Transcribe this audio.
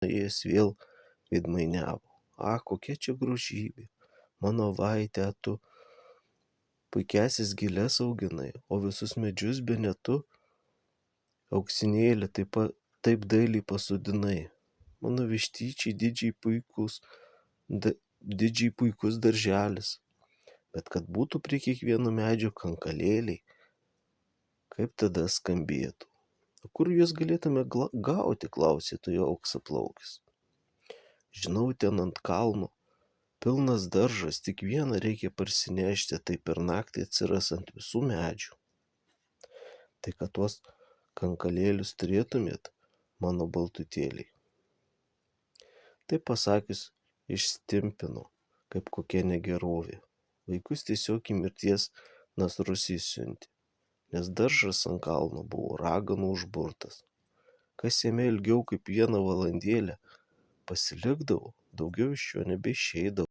nuėjęs vėl veidmainiavo. Kokia čia grožybė! Mano vaite, tu puikiąsias gėles auginai, o visus medžius bene tu, auksinėlį, taip dailiai pasodinai. Mano vištyčiai didžiai puikus darželis, bet kad būtų prie kiekvieno medžio kankalėliai, kaip tada skambėtų. Kur juos galėtume gauti, klausė tujo auksaplaukis. Žinau, ten ant kalno pilnas daržas, tik vieną reikia parsinešti, tai per naktį atsiras ant visų medžių. Tai kad tuos kankalėlius turėtumėt, mano baltutėliai. Taip pasakius, išstimpino, kaip kokia negerovė. Vaikus tiesiog į mirties nasrus įsiuntė, nes daržas ant kalno buvo raganų užburtas. Kas jame ilgiau kaip 1 valandėlę pasilikdavo, daugiau iš jo nebeišeidavo.